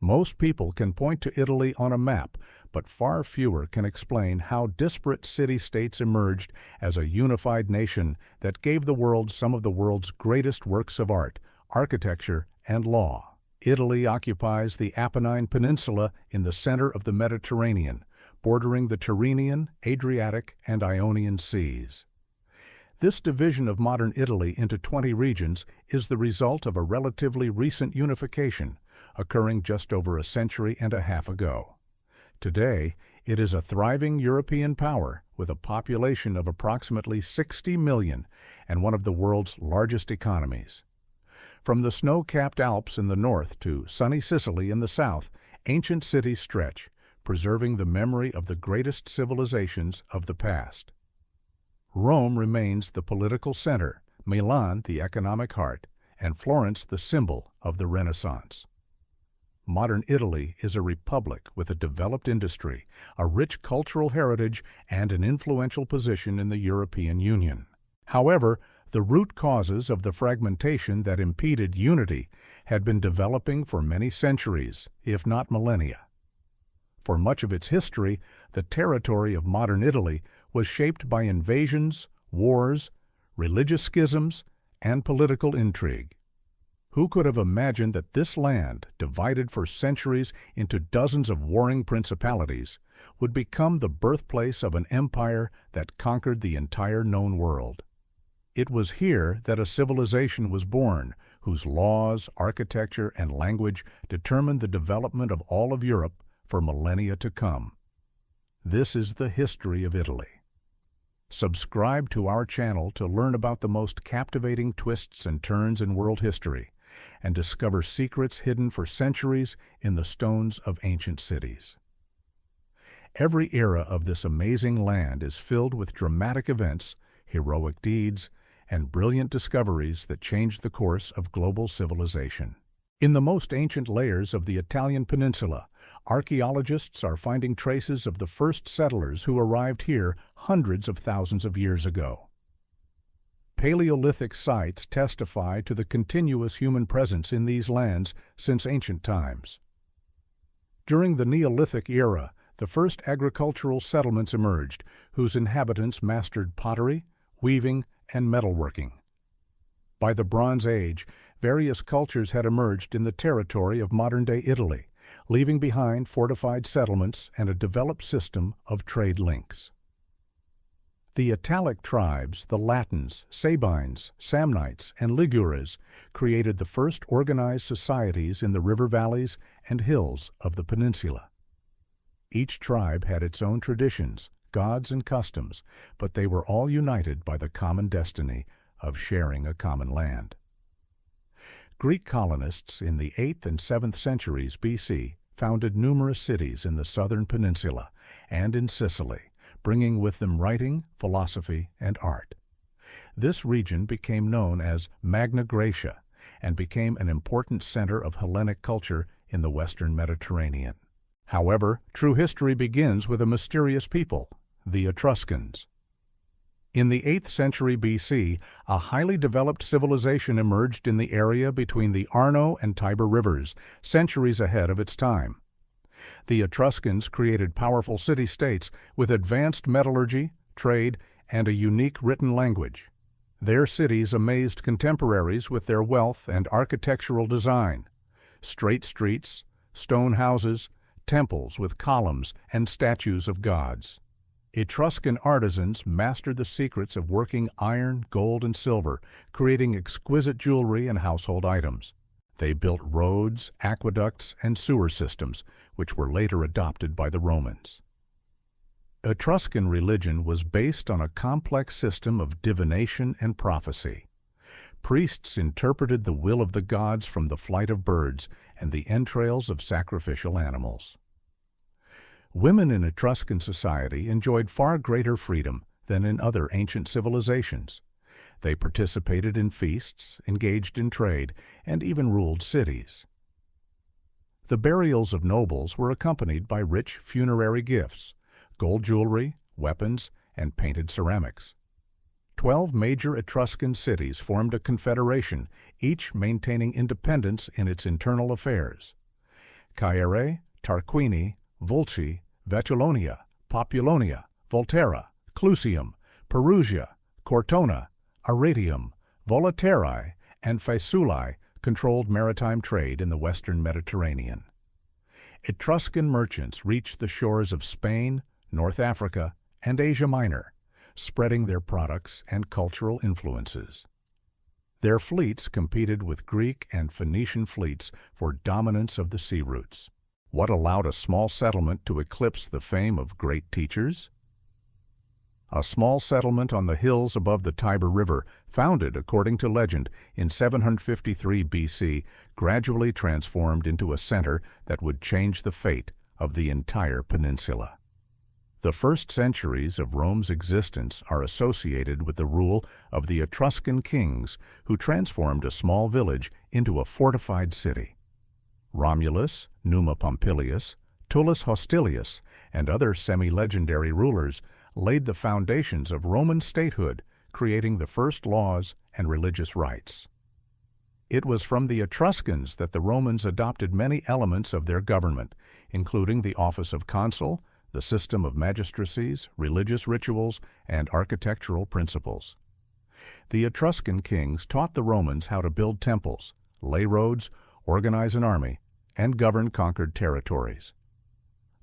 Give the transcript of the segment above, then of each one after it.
Most people can point to Italy on a map, but far fewer can explain how disparate city-states emerged as a unified nation that gave the world some of the world's greatest works of art, architecture, and law. Italy occupies the Apennine Peninsula in the center of the Mediterranean, bordering the Tyrrhenian, Adriatic, and Ionian seas. This division of modern Italy into 20 regions is the result of a relatively recent unification, occurring just over a century and a half ago. Today, it is a thriving European power with a population of approximately 60 million and one of the world's largest economies. From the snow-capped Alps in the north to sunny Sicily in the south, ancient cities stretch, preserving the memory of the greatest civilizations of the past. Rome remains the political center, Milan the economic heart, and Florence the symbol of the Renaissance. Modern Italy is a republic with a developed industry, a rich cultural heritage, and an influential position in the European Union. However, the root causes of the fragmentation that impeded unity had been developing for many centuries, if not millennia. For much of its history, the territory of modern Italy was shaped by invasions, wars, religious schisms, and political intrigue. Who could have imagined that this land, divided for centuries into dozens of warring principalities, would become the birthplace of an empire that conquered the entire known world? It was here that a civilization was born, whose laws, architecture, and language determined the development of all of Europe for millennia to come. This is the history of Italy. Subscribe to our channel to learn about the most captivating twists and turns in world history, and discover secrets hidden for centuries in the stones of ancient cities. Every era of this amazing land is filled with dramatic events, heroic deeds, and brilliant discoveries that changed the course of global civilization. In the most ancient layers of the Italian peninsula, archaeologists are finding traces of the first settlers who arrived here hundreds of thousands of years ago. Paleolithic sites testify to the continuous human presence in these lands since ancient times. During the Neolithic era, the first agricultural settlements emerged, whose inhabitants mastered pottery, weaving, and metalworking. By the Bronze Age, various cultures had emerged in the territory of modern-day Italy, leaving behind fortified settlements and a developed system of trade links. The Italic tribes, the Latins, Sabines, Samnites, and Ligures, created the first organized societies in the river valleys and hills of the peninsula. Each tribe had its own traditions, gods, and customs, but they were all united by the common destiny of sharing a common land. Greek colonists in the 8th and 7th centuries BC founded numerous cities in the southern peninsula and in Sicily, bringing with them writing, philosophy, and art. This region became known as Magna Graecia and became an important center of Hellenic culture in the western Mediterranean. However, true history begins with a mysterious people, the Etruscans. In the 8th century BC, a highly developed civilization emerged in the area between the Arno and Tiber rivers, centuries ahead of its time. The Etruscans created powerful city-states with advanced metallurgy, trade, and a unique written language. Their cities amazed contemporaries with their wealth and architectural design. Straight streets, stone houses, temples with columns and statues of gods. Etruscan artisans mastered the secrets of working iron, gold, and silver, creating exquisite jewelry and household items. They built roads, aqueducts, and sewer systems, which were later adopted by the Romans. Etruscan religion was based on a complex system of divination and prophecy. Priests interpreted the will of the gods from the flight of birds and the entrails of sacrificial animals. Women in Etruscan society enjoyed far greater freedom than in other ancient civilizations. They participated in feasts, engaged in trade, and even ruled cities. The burials of nobles were accompanied by rich funerary gifts, gold jewelry, weapons, and painted ceramics. 12 major Etruscan cities formed a confederation, each maintaining independence in its internal affairs. Caere, Tarquini, Volci, Vetulonia, Populonia, Volterra, Clusium, Perugia, Cortona, Arretium, Volaterrae, and Faesulae controlled maritime trade in the western Mediterranean. Etruscan merchants reached the shores of Spain, North Africa, and Asia Minor, spreading their products and cultural influences. Their fleets competed with Greek and Phoenician fleets for dominance of the sea routes. What allowed a small settlement to eclipse the fame of great teachers? A small settlement on the hills above the Tiber River, founded, according to legend, in 753 BC, gradually transformed into a center that would change the fate of the entire peninsula. The first centuries of Rome's existence are associated with the rule of the Etruscan kings who transformed a small village into a fortified city. Romulus, Numa Pompilius, Tullus Hostilius, and other semi-legendary rulers laid the foundations of Roman statehood, creating the first laws and religious rites. It was from the Etruscans that the Romans adopted many elements of their government, including the office of consul, the system of magistracies, religious rituals, and architectural principles. The Etruscan kings taught the Romans how to build temples, lay roads, organize an army, and govern conquered territories.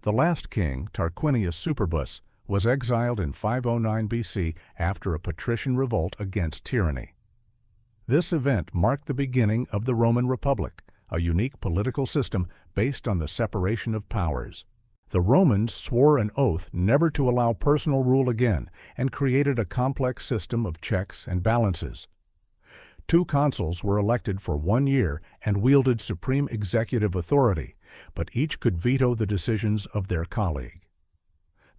The last king, Tarquinius Superbus, was exiled in 509 BC after a patrician revolt against tyranny. This event marked the beginning of the Roman Republic, a unique political system based on the separation of powers. The Romans swore an oath never to allow personal rule again and created a complex system of checks and balances. 2 consuls were elected for 1 year and wielded supreme executive authority, but each could veto the decisions of their colleague.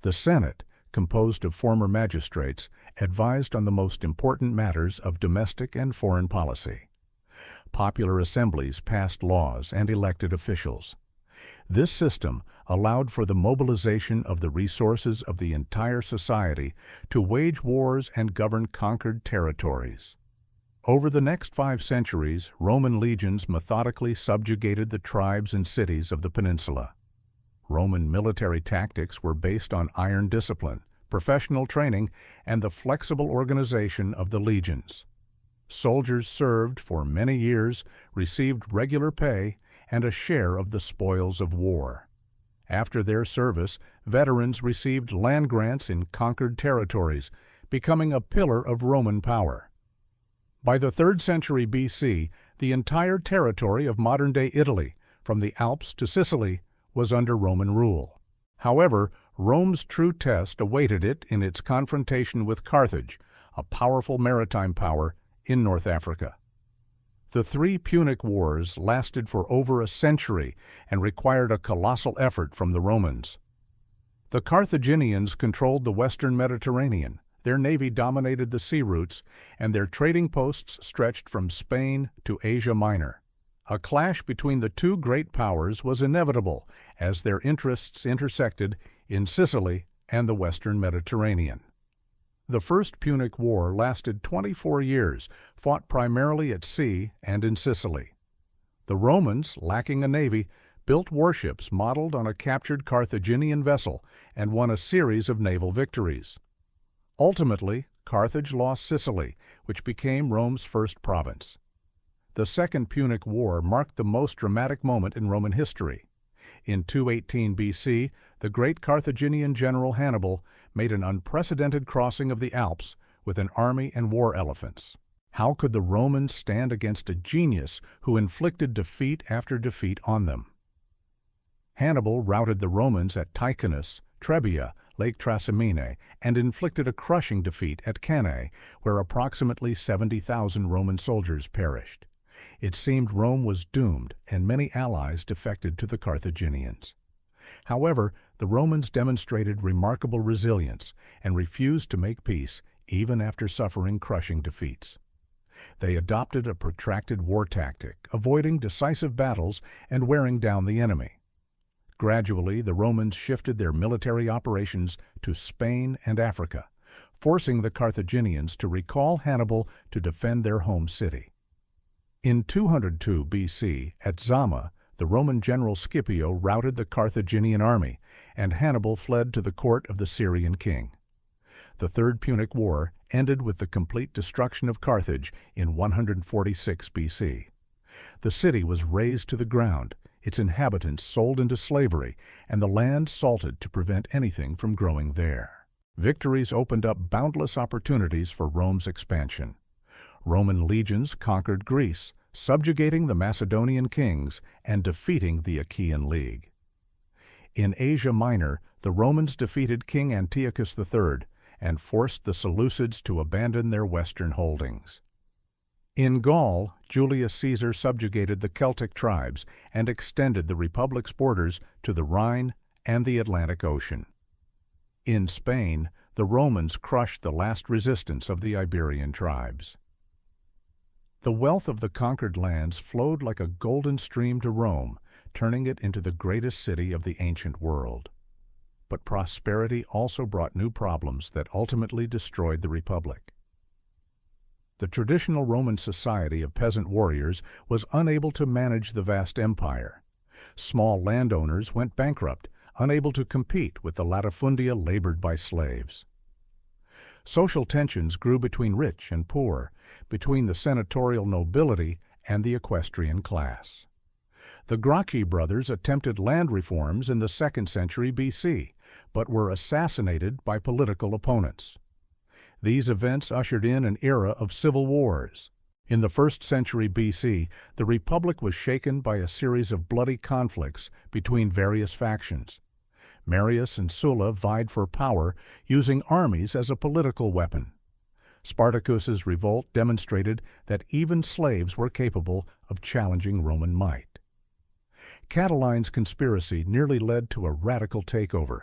The Senate, composed of former magistrates, advised on the most important matters of domestic and foreign policy. Popular assemblies passed laws and elected officials. This system allowed for the mobilization of the resources of the entire society to wage wars and govern conquered territories. Over the next 5 centuries, Roman legions methodically subjugated the tribes and cities of the peninsula. Roman military tactics were based on iron discipline, professional training, and the flexible organization of the legions. Soldiers served for many years, received regular pay, and a share of the spoils of war. After their service, veterans received land grants in conquered territories, becoming a pillar of Roman power. By the 3rd century BC, the entire territory of modern-day Italy, from the Alps to Sicily, was under Roman rule. However, Rome's true test awaited it in its confrontation with Carthage, a powerful maritime power in North Africa. The 3 Punic Wars lasted for over a century and required a colossal effort from the Romans. The Carthaginians controlled the western Mediterranean, their navy dominated the sea routes, and their trading posts stretched from Spain to Asia Minor. A clash between the 2 great powers was inevitable as their interests intersected in Sicily and the western Mediterranean. The First Punic War lasted 24 years, fought primarily at sea and in Sicily. The Romans, lacking a navy, built warships modeled on a captured Carthaginian vessel and won a series of naval victories. Ultimately, Carthage lost Sicily, which became Rome's first province. The Second Punic War marked the most dramatic moment in Roman history. In 218 BC, the great Carthaginian general Hannibal made an unprecedented crossing of the Alps with an army and war elephants. How could the Romans stand against a genius who inflicted defeat after defeat on them? Hannibal routed the Romans at Ticinus, Trebia, Lake Trasimene, and inflicted a crushing defeat at Cannae, where approximately 70,000 Roman soldiers perished. It seemed Rome was doomed, and many allies defected to the Carthaginians. However, the Romans demonstrated remarkable resilience and refused to make peace even after suffering crushing defeats. They adopted a protracted war tactic, avoiding decisive battles and wearing down the enemy. Gradually, the Romans shifted their military operations to Spain and Africa, forcing the Carthaginians to recall Hannibal to defend their home city. In 202 BC, at Zama, The Roman general Scipio routed the Carthaginian army, and Hannibal fled to the court of the Syrian king. The Third Punic War ended with the complete destruction of Carthage in 146 BC. The city was razed to the ground, its inhabitants sold into slavery, and the land salted to prevent anything from growing there. Victories opened up boundless opportunities for Rome's expansion. Roman legions conquered Greece, subjugating the Macedonian kings and defeating the Achaean League. In Asia Minor, the Romans defeated King Antiochus III and forced the Seleucids to abandon their western holdings. In Gaul, Julius Caesar subjugated the Celtic tribes and extended the republic's borders to the Rhine and the Atlantic Ocean. In Spain, the Romans crushed the last resistance of the Iberian tribes. The wealth of the conquered lands flowed like a golden stream to Rome, turning it into the greatest city of the ancient world. But prosperity also brought new problems that ultimately destroyed the Republic. The traditional Roman society of peasant warriors was unable to manage the vast empire. Small landowners went bankrupt, unable to compete with the latifundia labored by slaves. Social tensions grew between rich and poor, between the senatorial nobility and the equestrian class. The Gracchi brothers attempted land reforms in the 2nd century BC, but were assassinated by political opponents. These events ushered in an era of civil wars. In the 1st century BC, the Republic was shaken by a series of bloody conflicts between various factions. Marius and Sulla vied for power, using armies as a political weapon. Spartacus's revolt demonstrated that even slaves were capable of challenging Roman might. Catiline's conspiracy nearly led to a radical takeover.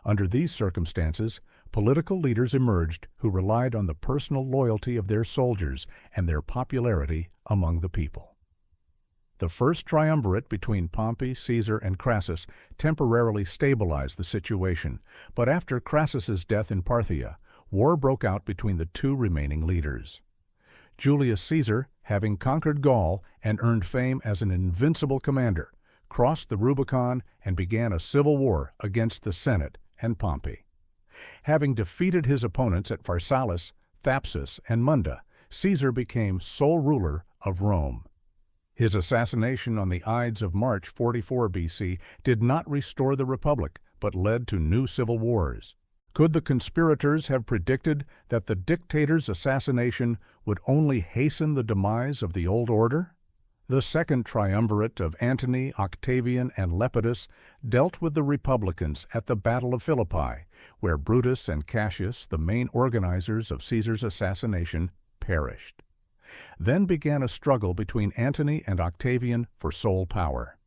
Under these circumstances, political leaders emerged who relied on the personal loyalty of their soldiers and their popularity among the people. The first triumvirate between Pompey, Caesar, and Crassus temporarily stabilized the situation, but after Crassus's death in Parthia, war broke out between the two remaining leaders. Julius Caesar, having conquered Gaul and earned fame as an invincible commander, crossed the Rubicon and began a civil war against the Senate and Pompey. Having defeated his opponents at Pharsalus, Thapsus, and Munda, Caesar became sole ruler of Rome. His assassination on the Ides of March 44 BC did not restore the Republic, but led to new civil wars. Could the conspirators have predicted that the dictator's assassination would only hasten the demise of the old order? The second triumvirate of Antony, Octavian, and Lepidus dealt with the Republicans at the Battle of Philippi, where Brutus and Cassius, the main organizers of Caesar's assassination, perished. Then began a struggle between Antony and Octavian for sole power.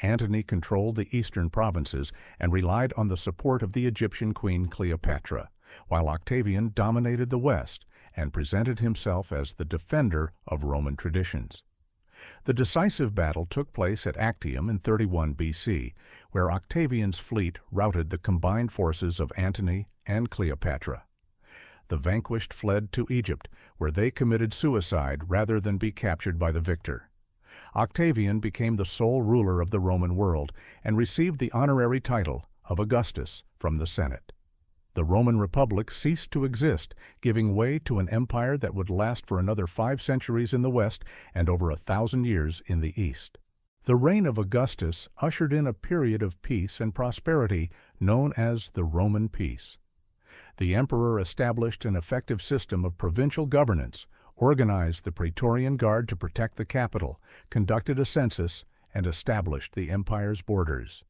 Antony controlled the eastern provinces and relied on the support of the Egyptian queen Cleopatra, while Octavian dominated the west and presented himself as the defender of Roman traditions. The decisive battle took place at Actium in 31 BC, where Octavian's fleet routed the combined forces of Antony and Cleopatra. The vanquished fled to Egypt, where they committed suicide rather than be captured by the victor. Octavian became the sole ruler of the Roman world and received the honorary title of Augustus from the Senate. The Roman Republic ceased to exist, giving way to an empire that would last for another 5 centuries in the west and over 1,000 years in the east. The reign of Augustus ushered in a period of peace and prosperity known as the Roman Peace. The emperor established an effective system of provincial governance, organized the Praetorian Guard to protect the capital, conducted a census, and established the empire's borders.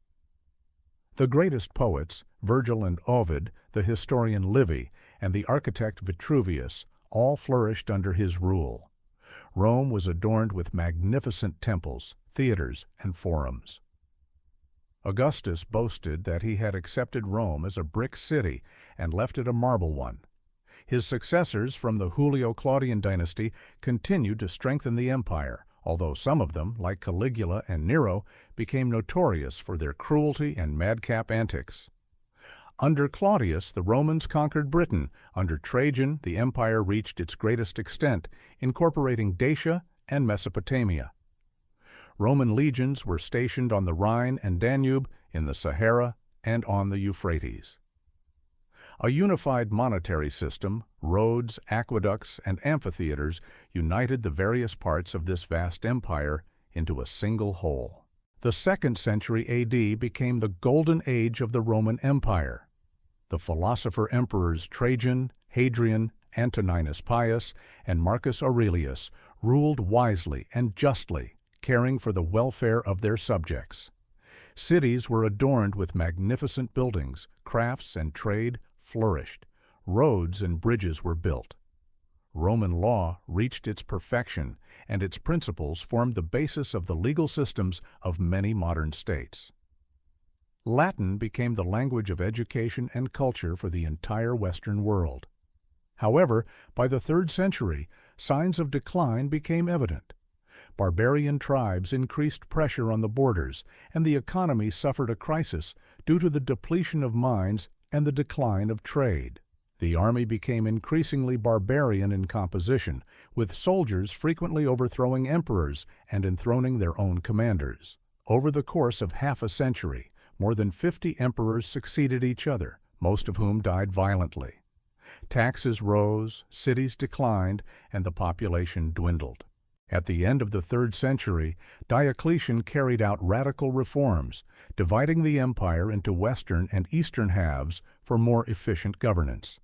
The greatest poets, Virgil and Ovid, the historian Livy, and the architect Vitruvius, all flourished under his rule. Rome was adorned with magnificent temples, theaters, and forums. Augustus boasted that he had accepted Rome as a brick city and left it a marble one. His successors from the Julio-Claudian dynasty continued to strengthen the empire, although some of them, like Caligula and Nero, became notorious for their cruelty and madcap antics. Under Claudius, the Romans conquered Britain. Under Trajan, the empire reached its greatest extent, incorporating Dacia and Mesopotamia. Roman legions were stationed on the Rhine and Danube, in the Sahara, and on the Euphrates. A unified monetary system, roads, aqueducts, and amphitheaters united the various parts of this vast empire into a single whole. The 2nd century A.D. became the golden age of the Roman Empire. The philosopher-emperors Trajan, Hadrian, Antoninus Pius, and Marcus Aurelius ruled wisely and justly, caring for the welfare of their subjects. Cities were adorned with magnificent buildings, crafts and trade flourished, roads and bridges were built. Roman law reached its perfection, and its principles formed the basis of the legal systems of many modern states. Latin became the language of education and culture for the entire Western world. However, by the 3rd century, signs of decline became evident. Barbarian tribes increased pressure on the borders, and the economy suffered a crisis due to the depletion of mines and the decline of trade. The army became increasingly barbarian in composition, with soldiers frequently overthrowing emperors and enthroning their own commanders. Over the course of half a century, more than 50 emperors succeeded each other, most of whom died violently. Taxes rose, cities declined, and the population dwindled. At the end of the 3rd century, Diocletian carried out radical reforms, dividing the empire into western and eastern halves for more efficient governance.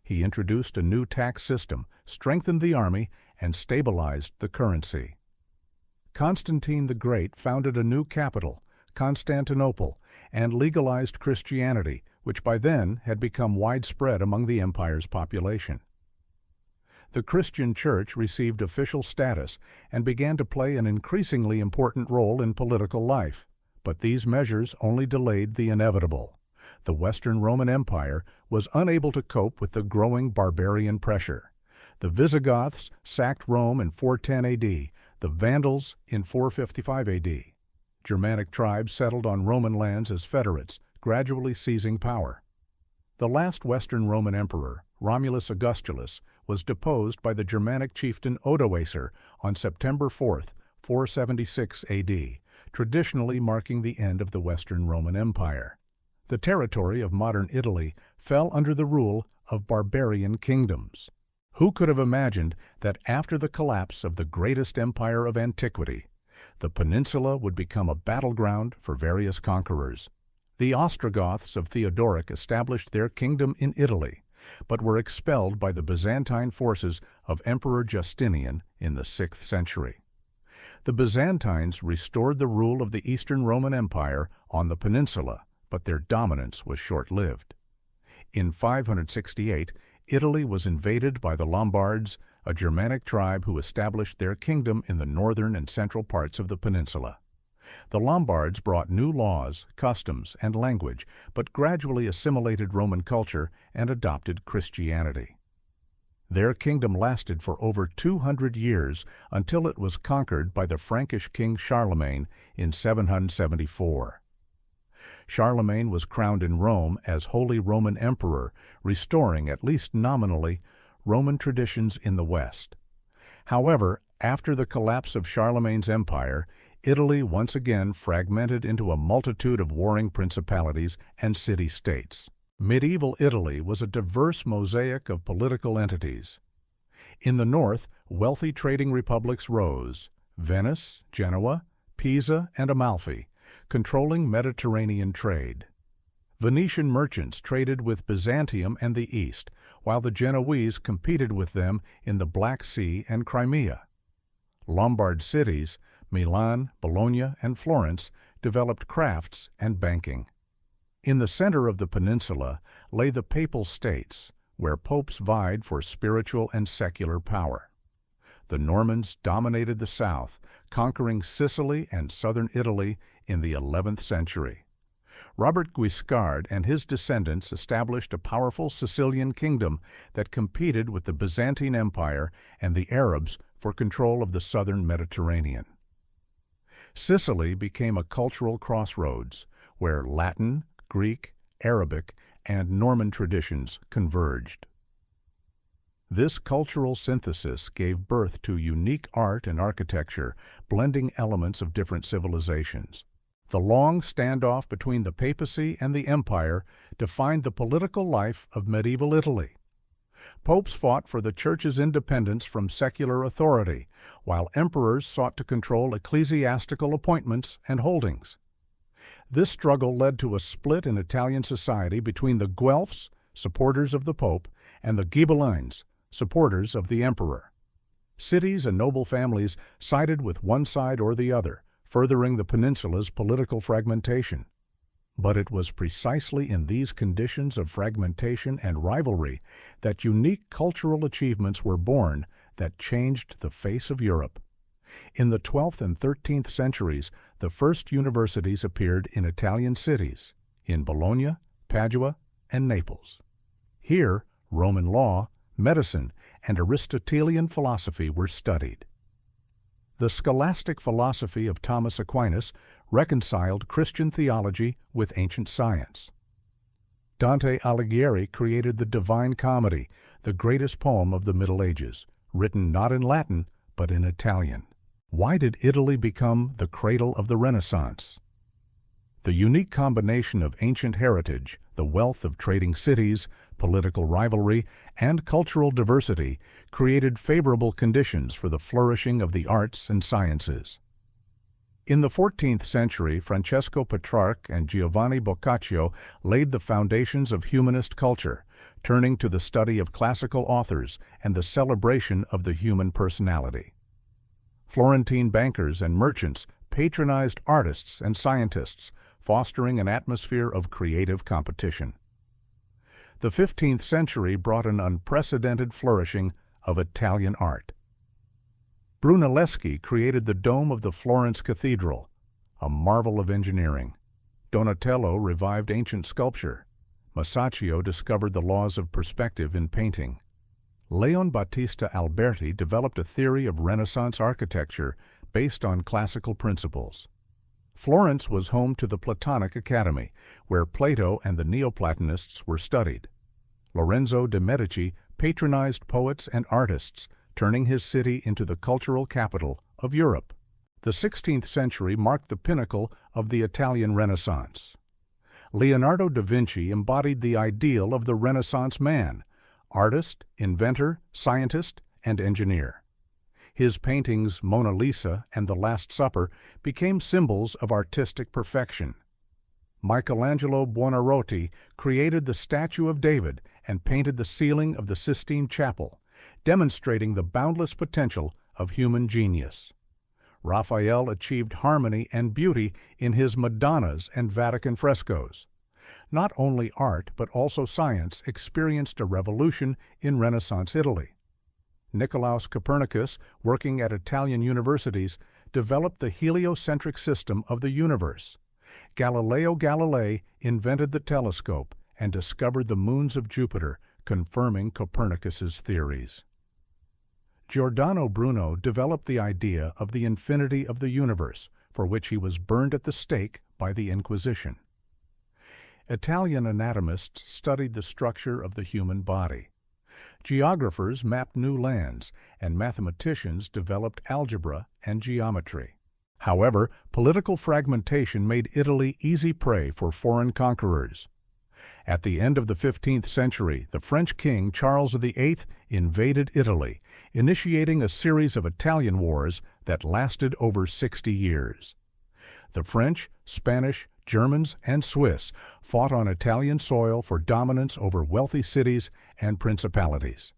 He introduced a new tax system, strengthened the army, and stabilized the currency. Constantine the Great founded a new capital, Constantinople, and legalized Christianity, which by then had become widespread among the empire's population. The Christian Church received official status and began to play an increasingly important role in political life, but these measures only delayed the inevitable. The Western Roman Empire was unable to cope with the growing barbarian pressure. The Visigoths sacked Rome in 410 A.D., the Vandals in 455 A.D. Germanic tribes settled on Roman lands as federates, gradually seizing power. The last Western Roman emperor, Romulus Augustulus, was deposed by the Germanic chieftain Odoacer on September 4, 476 A.D., traditionally marking the end of the Western Roman Empire. The territory of modern Italy fell under the rule of barbarian kingdoms. Who could have imagined that after the collapse of the greatest empire of antiquity, the peninsula would become a battleground for various conquerors? The Ostrogoths of Theodoric established their kingdom in Italy, but were expelled by the Byzantine forces of Emperor Justinian in the 6th century. The Byzantines restored the rule of the Eastern Roman Empire on the peninsula, but their dominance was short-lived. In 568, Italy was invaded by the Lombards, a Germanic tribe who established their kingdom in the northern and central parts of the peninsula. The Lombards brought new laws, customs, and language, but gradually assimilated Roman culture and adopted Christianity. Their kingdom lasted for over 200 years until it was conquered by the Frankish king Charlemagne in 774. Charlemagne was crowned in Rome as Holy Roman Emperor, restoring, at least nominally, Roman traditions in the West. However, after the collapse of Charlemagne's empire, Italy once again fragmented into a multitude of warring principalities and city-states. Medieval Italy was a diverse mosaic of political entities. In the north, wealthy trading republics rose: Venice, Genoa, Pisa, and Amalfi, controlling Mediterranean trade. Venetian merchants traded with Byzantium and the East, while the Genoese competed with them in the Black Sea and Crimea. Lombard cities, Milan, Bologna, and Florence, developed crafts and banking. In the center of the peninsula lay the Papal States, where popes vied for spiritual and secular power. The Normans dominated the south, conquering Sicily and southern Italy in the 11th century. Robert Guiscard and his descendants established a powerful Sicilian kingdom that competed with the Byzantine Empire and the Arabs for control of the southern Mediterranean. Sicily became a cultural crossroads where Latin, Greek, Arabic, and Norman traditions converged. This cultural synthesis gave birth to unique art and architecture, blending elements of different civilizations. The long standoff between the papacy and the empire defined the political life of medieval Italy. Popes fought for the Church's independence from secular authority, while emperors sought to control ecclesiastical appointments and holdings. This struggle led to a split in Italian society between the Guelphs, supporters of the Pope, and the Ghibellines, supporters of the emperor. Cities and noble families sided with one side or the other, furthering the peninsula's political fragmentation. But it was precisely in these conditions of fragmentation and rivalry that unique cultural achievements were born that changed the face of Europe. In the 12th and 13th centuries, the first universities appeared in Italian cities, in Bologna, Padua, and Naples. Here, Roman law, medicine, and Aristotelian philosophy were studied. The scholastic philosophy of Thomas Aquinas reconciled Christian theology with ancient science. Dante Alighieri created the Divine Comedy, the greatest poem of the Middle Ages, written not in Latin, but in Italian. Why did Italy become the cradle of the Renaissance? The unique combination of ancient heritage, the wealth of trading cities, political rivalry, and cultural diversity created favorable conditions for the flourishing of the arts and sciences. In the 14th century, Francesco Petrarch and Giovanni Boccaccio laid the foundations of humanist culture, turning to the study of classical authors and the celebration of the human personality. Florentine bankers and merchants patronized artists and scientists, fostering an atmosphere of creative competition. The 15th century brought an unprecedented flourishing of Italian art. Brunelleschi created the dome of the Florence Cathedral, a marvel of engineering. Donatello revived ancient sculpture. Masaccio discovered the laws of perspective in painting. Leon Battista Alberti developed a theory of Renaissance architecture based on classical principles. Florence was home to the Platonic Academy, where Plato and the Neoplatonists were studied. Lorenzo de' Medici patronized poets and artists, turning his city into the cultural capital of Europe. The 16th century marked the pinnacle of the Italian Renaissance. Leonardo da Vinci embodied the ideal of the Renaissance man: artist, inventor, scientist, and engineer. His paintings Mona Lisa and The Last Supper became symbols of artistic perfection. Michelangelo Buonarroti created the Statue of David and painted the ceiling of the Sistine Chapel, demonstrating the boundless potential of human genius. Raphael achieved harmony and beauty in his Madonnas and Vatican frescoes. Not only art but also science experienced a revolution in Renaissance Italy. Nicolaus Copernicus, working at Italian universities, developed the heliocentric system of the universe. Galileo Galilei invented the telescope and discovered the moons of Jupiter, confirming Copernicus's theories. Giordano Bruno developed the idea of the infinity of the universe, for which he was burned at the stake by the Inquisition. Italian anatomists studied the structure of the human body. Geographers mapped new lands, and mathematicians developed algebra and geometry. However, political fragmentation made Italy easy prey for foreign conquerors. At the end of the 15th century, the French king Charles VIII invaded Italy, initiating a series of Italian wars that lasted over 60 years. The French, Spanish, Germans, and Swiss fought on Italian soil for dominance over wealthy cities and principalities.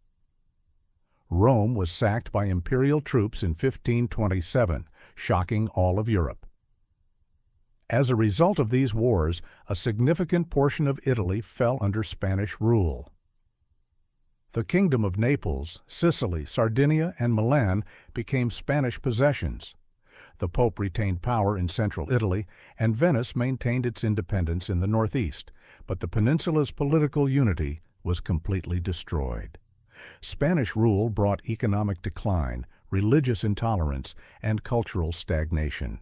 Rome was sacked by imperial troops in 1527, shocking all of Europe. As a result of these wars, a significant portion of Italy fell under Spanish rule. The Kingdom of Naples, Sicily, Sardinia, and Milan became Spanish possessions. The Pope retained power in central Italy, and Venice maintained its independence in the northeast, but the peninsula's political unity was completely destroyed. Spanish rule brought economic decline, religious intolerance, and cultural stagnation.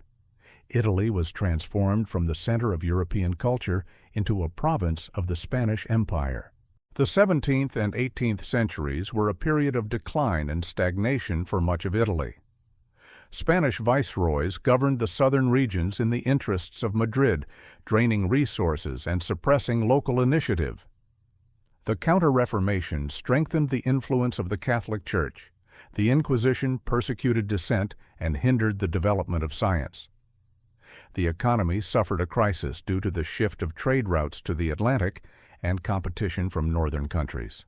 Italy was transformed from the center of European culture into a province of the Spanish Empire. The 17th and 18th centuries were a period of decline and stagnation for much of Italy. Spanish viceroys governed the southern regions in the interests of Madrid, draining resources and suppressing local initiative. The Counter-Reformation strengthened the influence of the Catholic Church. The Inquisition persecuted dissent and hindered the development of science. The economy suffered a crisis due to the shift of trade routes to the Atlantic and competition from northern countries.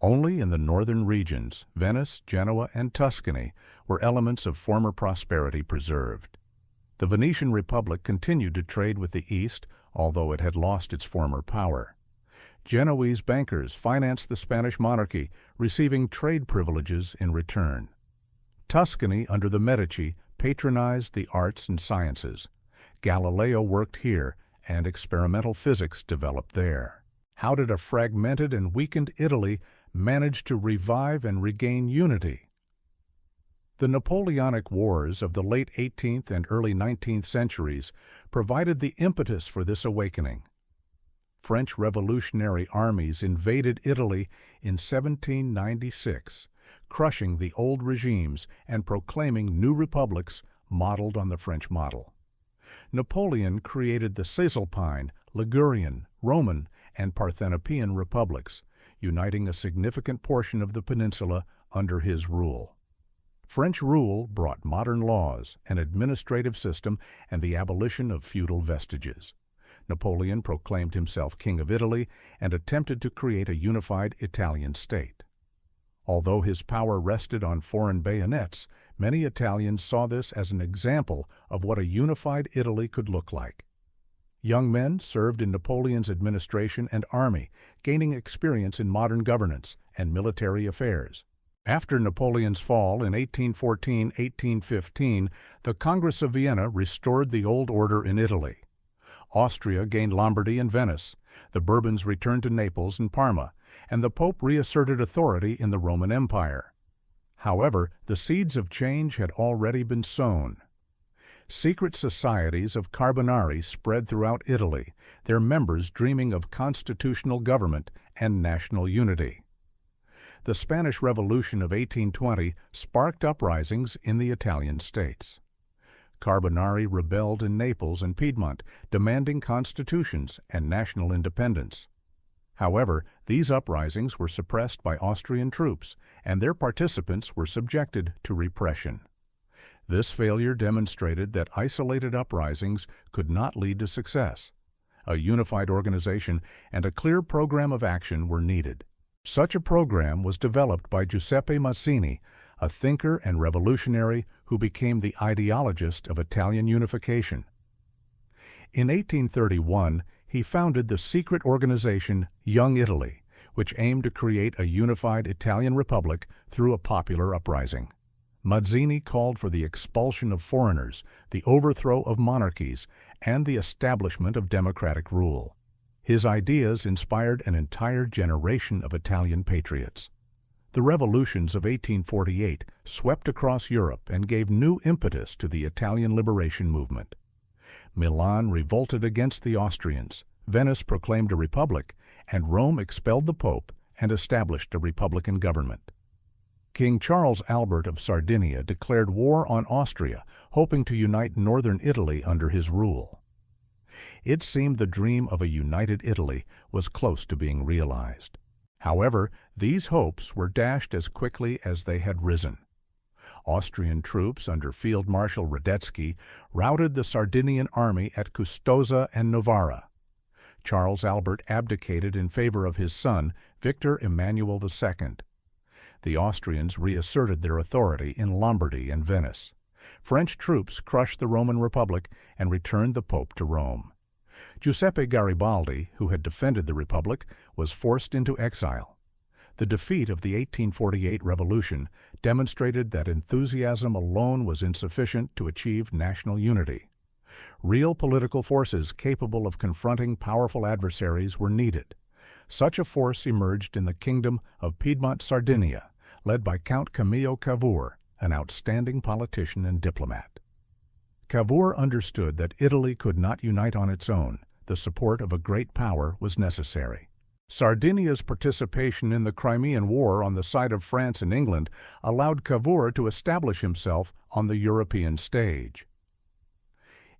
Only in the northern regions, Venice, Genoa, and Tuscany, were elements of former prosperity preserved. The Venetian Republic continued to trade with the East, although it had lost its former power. Genoese bankers financed the Spanish monarchy, receiving trade privileges in return. Tuscany, under the Medici, patronized the arts and sciences. Galileo worked here, and experimental physics developed there. How did a fragmented and weakened Italy manage to revive and regain unity? The Napoleonic Wars of the late 18th and early 19th centuries provided the impetus for this awakening. French revolutionary armies invaded Italy in 1796, crushing the old regimes and proclaiming new republics modeled on the French model. Napoleon created the Cisalpine, Ligurian, Roman, and Parthenopean republics, uniting a significant portion of the peninsula under his rule. French rule brought modern laws, an administrative system, and the abolition of feudal vestiges. Napoleon proclaimed himself King of Italy and attempted to create a unified Italian state. Although his power rested on foreign bayonets, many Italians saw this as an example of what a unified Italy could look like. Young men served in Napoleon's administration and army, gaining experience in modern governance and military affairs. After Napoleon's fall in 1814-1815, the Congress of Vienna restored the old order in Italy. Austria gained Lombardy and Venice, the Bourbons returned to Naples and Parma, and the Pope reasserted authority in the Roman Empire. However, the seeds of change had already been sown. Secret societies of Carbonari spread throughout Italy, their members dreaming of constitutional government and national unity. The Spanish Revolution of 1820 sparked uprisings in the Italian states. Carbonari rebelled in Naples and Piedmont, demanding constitutions and national independence. However, these uprisings were suppressed by Austrian troops, and their participants were subjected to repression. This failure demonstrated that isolated uprisings could not lead to success. A unified organization and a clear program of action were needed. Such a program was developed by Giuseppe Mazzini, a thinker and revolutionary who became the ideologist of Italian unification. In 1831, he founded the secret organization Young Italy, which aimed to create a unified Italian republic through a popular uprising. Mazzini called for the expulsion of foreigners, the overthrow of monarchies, and the establishment of democratic rule. His ideas inspired an entire generation of Italian patriots. The revolutions of 1848 swept across Europe and gave new impetus to the Italian liberation movement. Milan revolted against the Austrians, Venice proclaimed a republic, and Rome expelled the Pope and established a republican government. King Charles Albert of Sardinia declared war on Austria, hoping to unite northern Italy under his rule. It seemed the dream of a united Italy was close to being realized. However, these hopes were dashed as quickly as they had risen. Austrian troops under Field Marshal Radetzky routed the Sardinian army at Custoza and Novara. Charles Albert abdicated in favor of his son, Victor Emmanuel II. The Austrians reasserted their authority in Lombardy and Venice. French troops crushed the Roman Republic and returned the Pope to Rome. Giuseppe Garibaldi, who had defended the Republic, was forced into exile. The defeat of the 1848 revolution demonstrated that enthusiasm alone was insufficient to achieve national unity. Real political forces capable of confronting powerful adversaries were needed. Such a force emerged in the Kingdom of Piedmont-Sardinia, led by Count Camillo Cavour, an outstanding politician and diplomat. Cavour understood that Italy could not unite on its own. The support of a great power was necessary. Sardinia's participation in the Crimean War on the side of France and England allowed Cavour to establish himself on the European stage.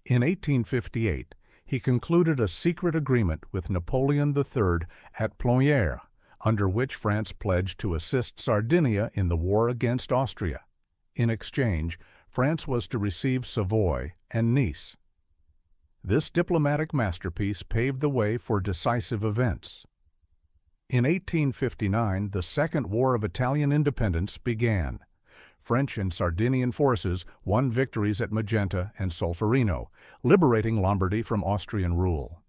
In 1858, he concluded a secret agreement with Napoleon III at Ploieres, under which France pledged to assist Sardinia in the war against Austria. In exchange, France was to receive Savoy and Nice. This diplomatic masterpiece paved the way for decisive events. In 1859, the Second War of Italian Independence began. French and Sardinian forces won victories at Magenta and Solferino, liberating Lombardy from Austrian rule.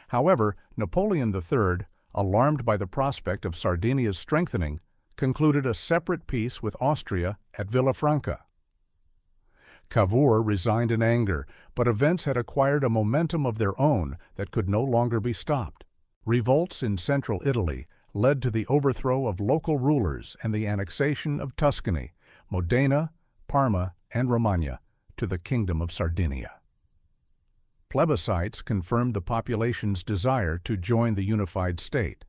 However, Napoleon III, alarmed by the prospect of Sardinia's strengthening, concluded a separate peace with Austria at Villafranca. Cavour resigned in anger, but events had acquired a momentum of their own that could no longer be stopped. Revolts in central Italy led to the overthrow of local rulers and the annexation of Tuscany, Modena, Parma, and Romagna to the Kingdom of Sardinia. Plebiscites confirmed the population's desire to join the unified state.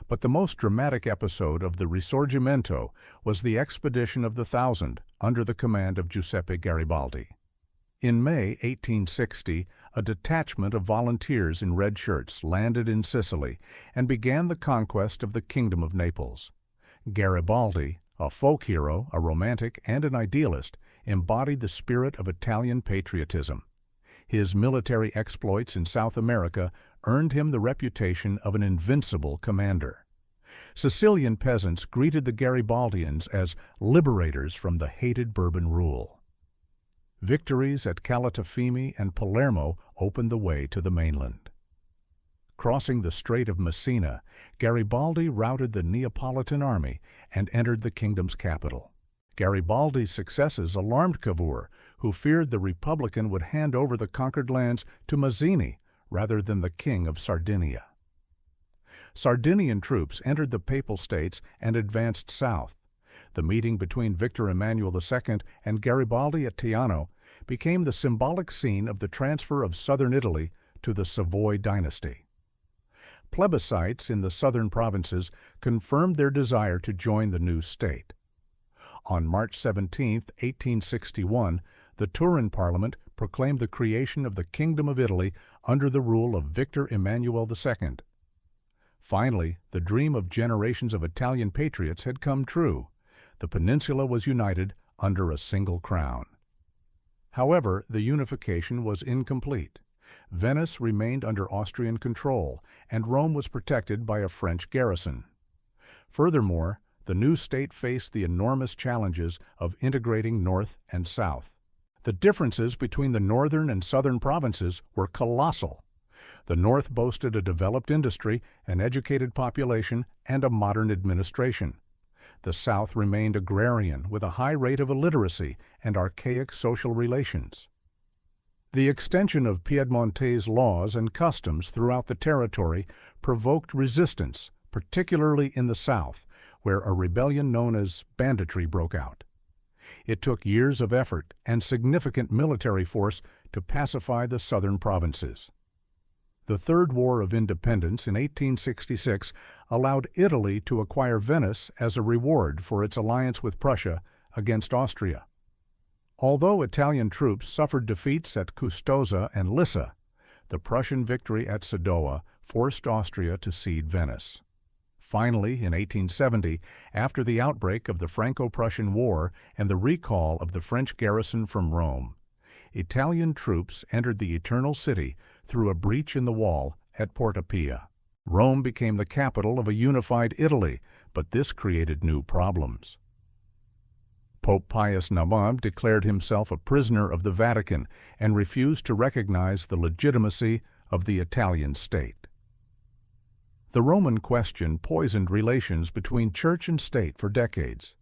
But the most dramatic episode of the Risorgimento was the Expedition of the Thousand under the command of Giuseppe Garibaldi. In May 1860, a detachment of volunteers in red shirts landed in Sicily and began the conquest of the Kingdom of Naples. Garibaldi, a folk hero, a romantic, and an idealist, embodied the spirit of Italian patriotism. His military exploits in South America earned him the reputation of an invincible commander. Sicilian peasants greeted the Garibaldians as liberators from the hated Bourbon rule. Victories at Calatafimi and Palermo opened the way to the mainland. Crossing the Strait of Messina, Garibaldi routed the Neapolitan army and entered the kingdom's capital. Garibaldi's successes alarmed Cavour, who feared the Republican would hand over the conquered lands to Mazzini rather than the King of Sardinia. Sardinian troops entered the Papal States and advanced south. The meeting between Victor Emmanuel II and Garibaldi at Teano became the symbolic scene of the transfer of southern Italy to the Savoy dynasty. Plebiscites in the southern provinces confirmed their desire to join the new state. On March 17, 1861, the Turin Parliament proclaimed the creation of the Kingdom of Italy under the rule of Victor Emmanuel II. Finally, the dream of generations of Italian patriots had come true. The peninsula was united under a single crown. However, the unification was incomplete. Venice remained under Austrian control, and Rome was protected by a French garrison. Furthermore, the new state faced the enormous challenges of integrating North and South. The differences between the northern and southern provinces were colossal. The North boasted a developed industry, an educated population, and a modern administration. The South remained agrarian with a high rate of illiteracy and archaic social relations. The extension of Piedmontese laws and customs throughout the territory provoked resistance, particularly in the South, where a rebellion known as banditry broke out. It took years of effort and significant military force to pacify the southern provinces. The Third War of Independence in 1866 allowed Italy to acquire Venice as a reward for its alliance with Prussia against Austria. Although Italian troops suffered defeats at Custoza and Lissa, the Prussian victory at Sadowa forced Austria to cede Venice. Finally, in 1870, after the outbreak of the Franco-Prussian War and the recall of the French garrison from Rome, Italian troops entered the Eternal City through a breach in the wall at Porta Pia. Rome became the capital of a unified Italy, but this created new problems. Pope Pius IX declared himself a prisoner of the Vatican and refused to recognize the legitimacy of the Italian state. The Roman question poisoned relations between church and state for decades.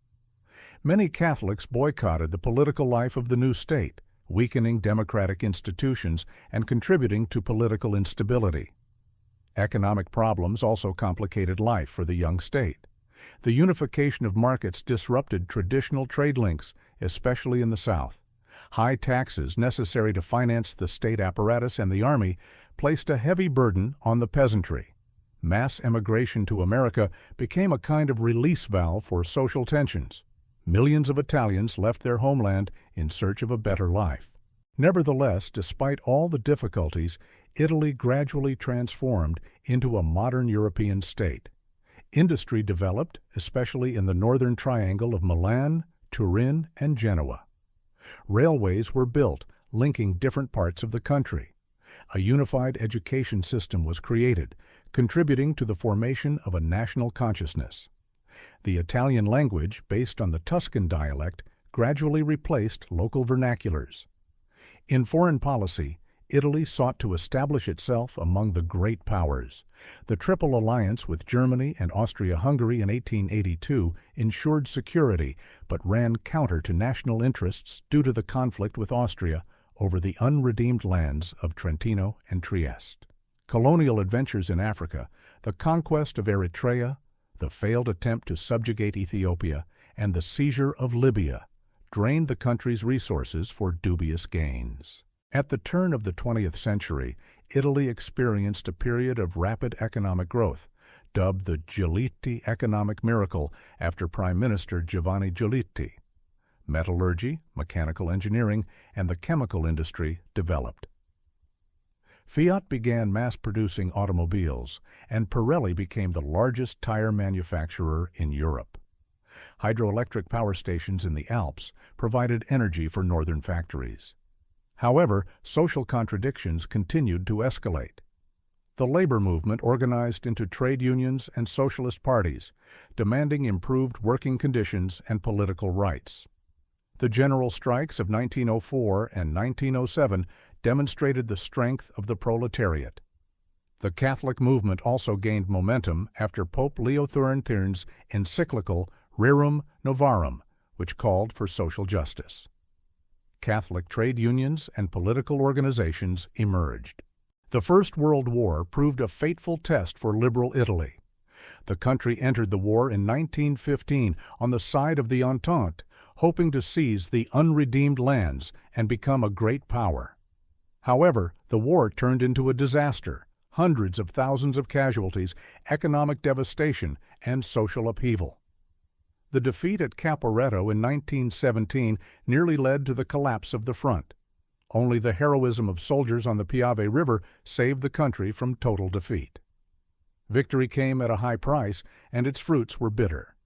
Many Catholics boycotted the political life of the new state, weakening democratic institutions and contributing to political instability. Economic problems also complicated life for the young state. The unification of markets disrupted traditional trade links, especially in the South. High taxes necessary to finance the state apparatus and the army placed a heavy burden on the peasantry. mass emigration to America became a kind of release valve for social tensions. Millions of Italians left their homeland in search of a better life. Nevertheless, despite all the difficulties, Italy gradually transformed into a modern European state. Industry developed, especially in the northern triangle of Milan, Turin, and Genoa. Railways were built, linking different parts of the country. A unified education system was created, contributing to the formation of a national consciousness. The Italian language, based on the Tuscan dialect, gradually replaced local vernaculars. In foreign policy, Italy sought to establish itself among the great powers. The Triple Alliance with Germany and Austria-Hungary in 1882 ensured security, but ran counter to national interests due to the conflict with Austria over the unredeemed lands of Trentino and Trieste. Colonial adventures in Africa, the conquest of Eritrea, the failed attempt to subjugate Ethiopia, and the seizure of Libya drained the country's resources for dubious gains. At the turn of the 20th century, Italy experienced a period of rapid economic growth, dubbed the Giolitti economic miracle after Prime Minister Giovanni Giolitti. Metallurgy, mechanical engineering, and the chemical industry developed. Fiat began mass-producing automobiles, and Pirelli became the largest tire manufacturer in Europe. Hydroelectric power stations in the Alps provided energy for northern factories. However, social contradictions continued to escalate. The labor movement organized into trade unions and socialist parties, demanding improved working conditions and political rights. The general strikes of 1904 and 1907 demonstrated the strength of the proletariat. The Catholic movement also gained momentum after Pope Leo XIII's encyclical Rerum Novarum, which called for social justice. Catholic trade unions and political organizations emerged. The First World War proved a fateful test for liberal Italy. The country entered the war in 1915 on the side of the Entente, hoping to seize the unredeemed lands and become a great power. However, the war turned into a disaster, hundreds of thousands of casualties, economic devastation, and social upheaval. The defeat at Caporetto in 1917 nearly led to the collapse of the front. Only the heroism of soldiers on the Piave River saved the country from total defeat. Victory came at a high price, and its fruits were bitter.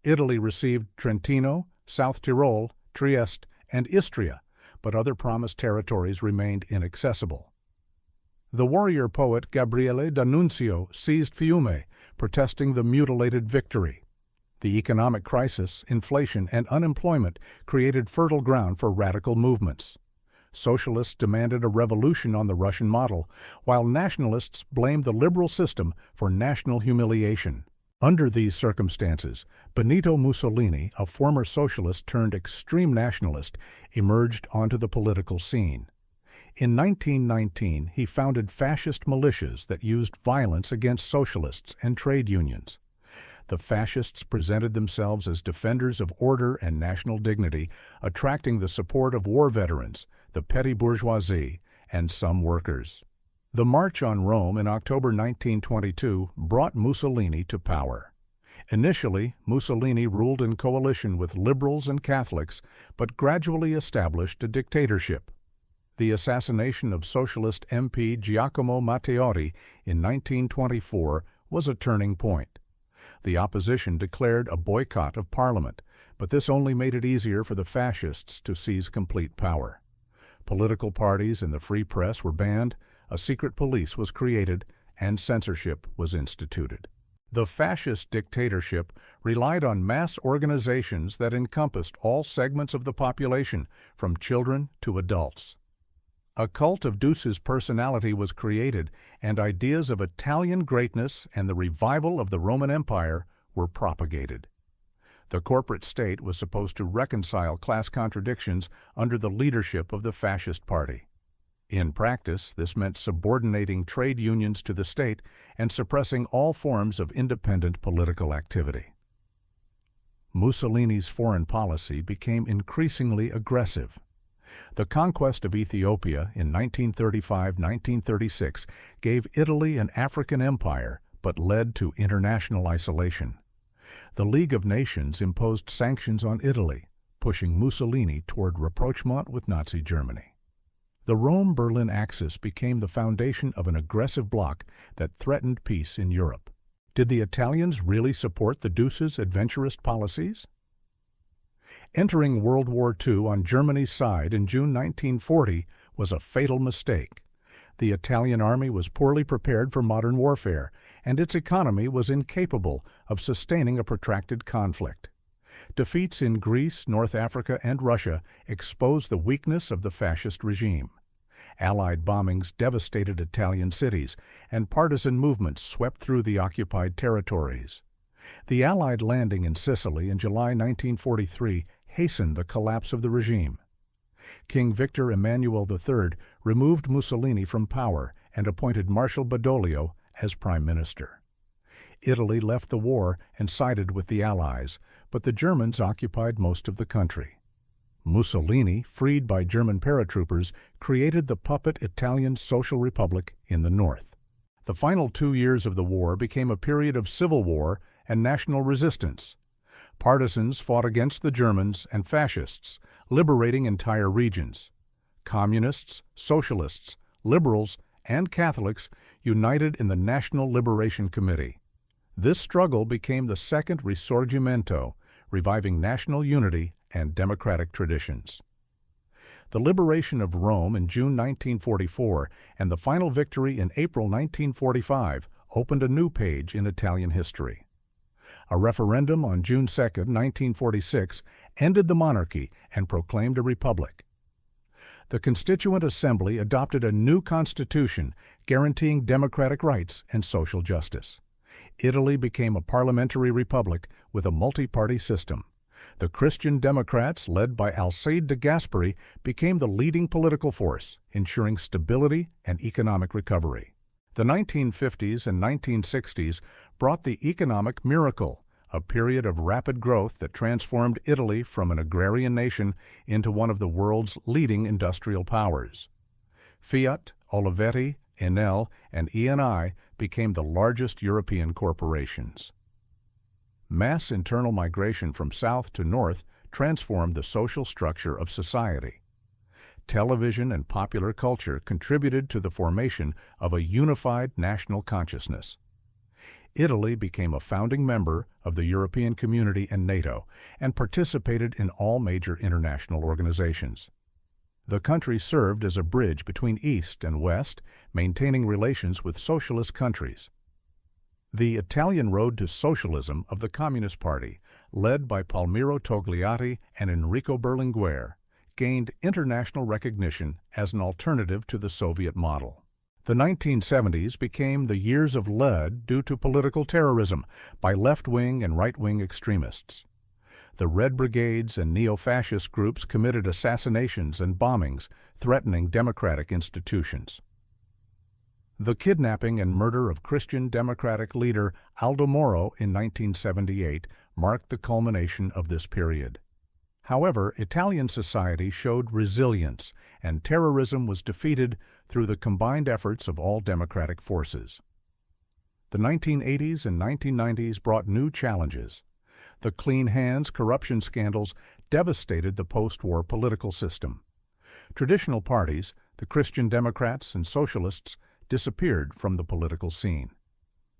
Italy received Trentino, South Tyrol, Trieste, and Istria, but other promised territories remained inaccessible. The warrior poet Gabriele D'Annunzio seized Fiume, protesting the mutilated victory. The economic crisis, inflation, and unemployment created fertile ground for radical movements. Socialists demanded a revolution on the Russian model, while nationalists blamed the liberal system for national humiliation. Under these circumstances, Benito Mussolini, a former socialist turned extreme nationalist, emerged onto the political scene. In 1919, he founded fascist militias that used violence against socialists and trade unions. The fascists presented themselves as defenders of order and national dignity, attracting the support of war veterans, the petty bourgeoisie, and some workers. The March on Rome in October 1922 brought Mussolini to power. Initially, Mussolini ruled in coalition with liberals and Catholics, but gradually established a dictatorship. The assassination of socialist MP Giacomo Matteotti in 1924 was a turning point. The opposition declared a boycott of Parliament, but this only made it easier for the fascists to seize complete power. Political parties and the free press were banned, a secret police was created, and censorship was instituted. The fascist dictatorship relied on mass organizations that encompassed all segments of the population, from children to adults. A cult of Deuce's personality was created, and ideas of Italian greatness and the revival of the Roman Empire were propagated. The corporate state was supposed to reconcile class contradictions under the leadership of the fascist party. In practice, this meant subordinating trade unions to the state and suppressing all forms of independent political activity. Mussolini's foreign policy became increasingly aggressive. The conquest of Ethiopia in 1935-1936 gave Italy an African empire, but led to international isolation. The League of Nations imposed sanctions on Italy, pushing Mussolini toward rapprochement with Nazi Germany. The Rome-Berlin axis became the foundation of an aggressive bloc that threatened peace in Europe. Did the Italians really support the Duce's adventurist policies? Entering World War II on Germany's side in June 1940 was a fatal mistake. The Italian army was poorly prepared for modern warfare, and its economy was incapable of sustaining a protracted conflict. Defeats in Greece, North Africa, and Russia exposed the weakness of the fascist regime. Allied bombings devastated Italian cities, and partisan movements swept through the occupied territories. The Allied landing in Sicily in July 1943 hastened the collapse of the regime. King Victor Emmanuel III removed Mussolini from power and appointed Marshal Badoglio as prime minister. Italy left the war and sided with the Allies, but the Germans occupied most of the country. Mussolini, freed by German paratroopers, created the puppet Italian Social Republic in the north. The final 2 years of the war became a period of civil war and national resistance. Partisans fought against the Germans and fascists, liberating entire regions. Communists, socialists, liberals, and Catholics united in the National Liberation Committee. This struggle became the Second Risorgimento, reviving national unity and democratic traditions. The liberation of Rome in June 1944 and the final victory in April 1945 opened a new page in Italian history. A referendum on June 2, 1946, ended the monarchy and proclaimed a republic. The Constituent Assembly adopted a new constitution guaranteeing democratic rights and social justice. Italy became a parliamentary republic with a multi-party system. The Christian Democrats, led by Alcide de Gasperi, became the leading political force, ensuring stability and economic recovery. The 1950s and 1960s brought the economic miracle, a period of rapid growth that transformed Italy from an agrarian nation into one of the world's leading industrial powers. Fiat, Olivetti, Enel, and Eni became the largest European corporations. Mass internal migration from south to north transformed the social structure of society. Television and popular culture contributed to the formation of a unified national consciousness. Italy became a founding member of the European Community and NATO and participated in all major international organizations. The country served as a bridge between East and West, maintaining relations with socialist countries. The Italian road to socialism of the Communist Party, led by Palmiro Togliatti and Enrico Berlinguer, gained international recognition as an alternative to the Soviet model. The 1970s became the years of lead due to political terrorism by left-wing and right-wing extremists. The Red Brigades and neo-fascist groups committed assassinations and bombings, threatening democratic institutions. The kidnapping and murder of Christian Democratic leader Aldo Moro in 1978 marked the culmination of this period. However, Italian society showed resilience, and terrorism was defeated through the combined efforts of all democratic forces. The 1980s and 1990s brought new challenges. The clean hands corruption scandals devastated the post-war political system. Traditional parties, the Christian Democrats and Socialists, disappeared from the political scene.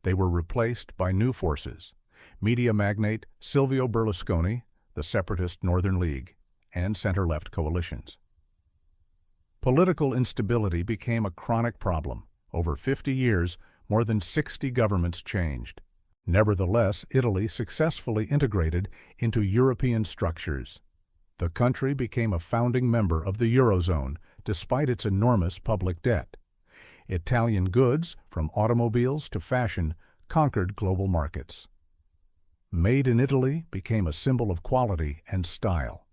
They were replaced by new forces: media magnate Silvio Berlusconi, the separatist Northern League, and center-left coalitions. Political instability became a chronic problem. Over 50 years, more than 60 governments changed. Nevertheless, Italy successfully integrated into European structures. The country became a founding member of the Eurozone, despite its enormous public debt. Italian goods, from automobiles to fashion, conquered global markets. Made in Italy became a symbol of quality and style.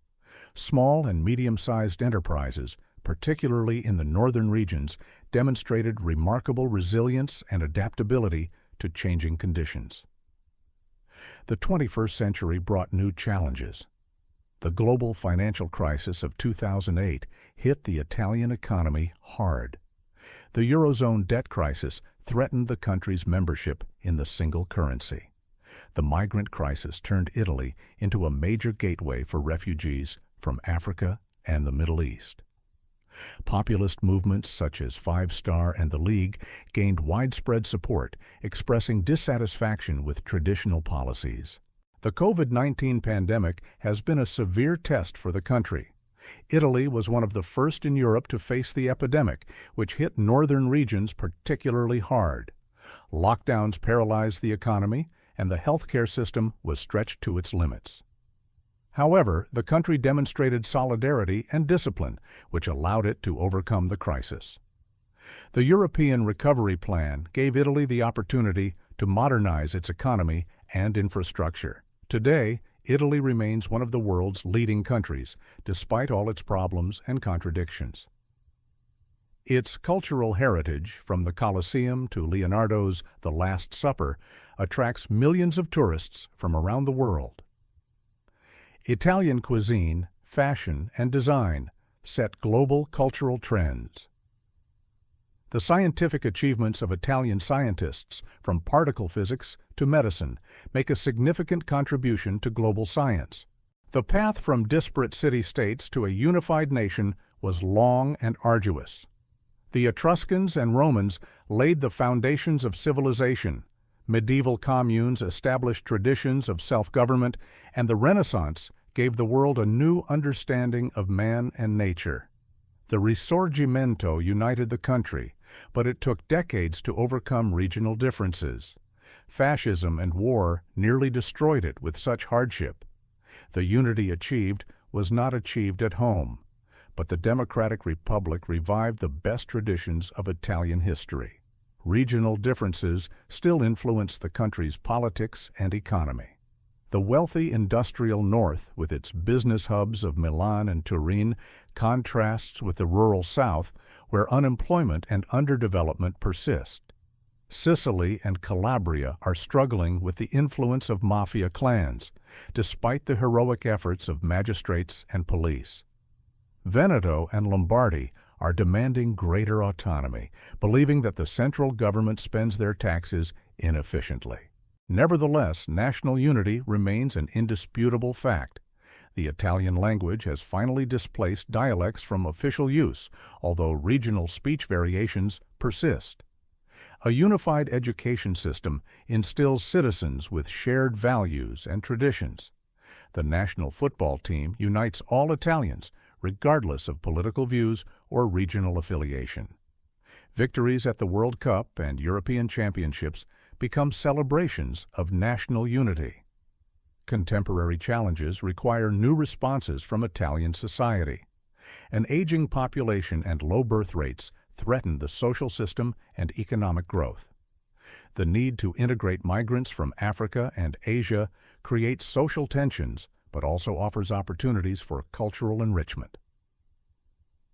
Small and medium-sized enterprises, particularly in the northern regions, demonstrated remarkable resilience and adaptability to changing conditions. The 21st century brought new challenges. The global financial crisis of 2008 hit the Italian economy hard. The Eurozone debt crisis threatened the country's membership in the single currency. The migrant crisis turned Italy into a major gateway for refugees from Africa and the Middle East. Populist movements such as Five Star and the League gained widespread support, expressing dissatisfaction with traditional policies. The COVID-19 pandemic has been a severe test for the country. Italy was one of the first in Europe to face the epidemic, which hit northern regions particularly hard. Lockdowns paralyzed the economy, and the healthcare system was stretched to its limits. However, the country demonstrated solidarity and discipline, which allowed it to overcome the crisis. The European Recovery Plan gave Italy the opportunity to modernize its economy and infrastructure. Today, Italy remains one of the world's leading countries, despite all its problems and contradictions. Its cultural heritage, from the Colosseum to Leonardo's The Last Supper, attracts millions of tourists from around the world. Italian cuisine, fashion, and design set global cultural trends. The scientific achievements of Italian scientists, from particle physics to medicine, make a significant contribution to global science. The path from disparate city-states to a unified nation was long and arduous. The Etruscans and Romans laid the foundations of civilization. Medieval communes established traditions of self-government, and the Renaissance gave the world a new understanding of man and nature. The Risorgimento united the country, but it took decades to overcome regional differences. Fascism and war nearly destroyed it with such hardship. The unity achieved was not achieved at home, but the Democratic Republic revived the best traditions of Italian history. Regional differences still influence the country's politics and economy. The wealthy industrial north, with its business hubs of Milan and Turin, contrasts with the rural south, where unemployment and underdevelopment persist. Sicily and Calabria are struggling with the influence of mafia clans, despite the heroic efforts of magistrates and police. Veneto and Lombardy are demanding greater autonomy, believing that the central government spends their taxes inefficiently. Nevertheless, national unity remains an indisputable fact. The Italian language has finally displaced dialects from official use, although regional speech variations persist. A unified education system instills citizens with shared values and traditions. The national football team unites all Italians, regardless of political views or regional affiliation. Victories at the World Cup and European Championships become celebrations of national unity. Contemporary challenges require new responses from Italian society. An aging population and low birth rates threaten the social system and economic growth. The need to integrate migrants from Africa and Asia creates social tensions, but also offers opportunities for cultural enrichment.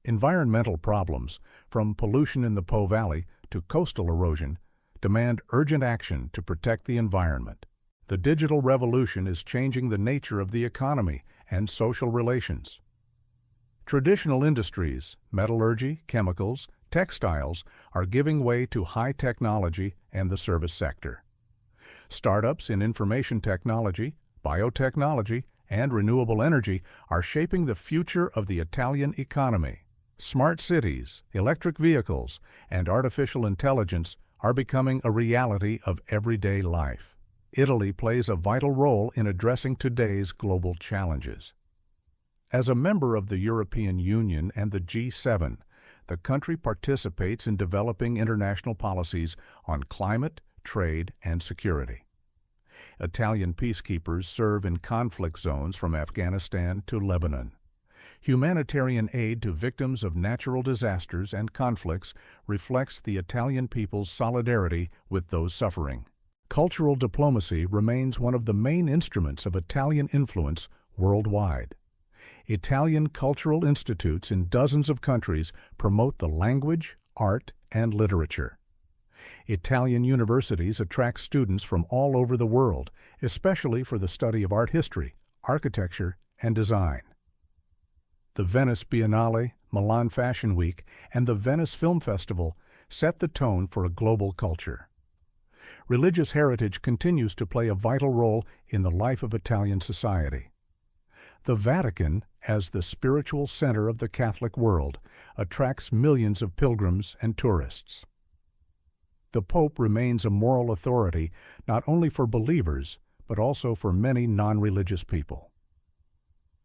Environmental problems, from pollution in the Po Valley to coastal erosion, demand urgent action to protect the environment. The digital revolution is changing the nature of the economy and social relations. Traditional industries, metallurgy, chemicals, textiles, are giving way to high technology and the service sector. Startups in information technology, biotechnology, and renewable energy are shaping the future of the Italian economy. Smart cities, electric vehicles, and artificial intelligence are becoming a reality of everyday life. Italy plays a vital role in addressing today's global challenges. As a member of the European Union and the G7, the country participates in developing international policies on climate, trade, and security. Italian peacekeepers serve in conflict zones from Afghanistan to Lebanon. Humanitarian aid to victims of natural disasters and conflicts reflects the Italian people's solidarity with those suffering. Cultural diplomacy remains one of the main instruments of Italian influence worldwide. Italian cultural institutes in dozens of countries promote the language, art, and literature. Italian universities attract students from all over the world, especially for the study of art history, architecture, and design. The Venice Biennale, Milan Fashion Week, and the Venice Film Festival set the tone for a global culture. Religious heritage continues to play a vital role in the life of Italian society. The Vatican, as the spiritual center of the Catholic world, attracts millions of pilgrims and tourists. The Pope remains a moral authority not only for believers, but also for many non-religious people.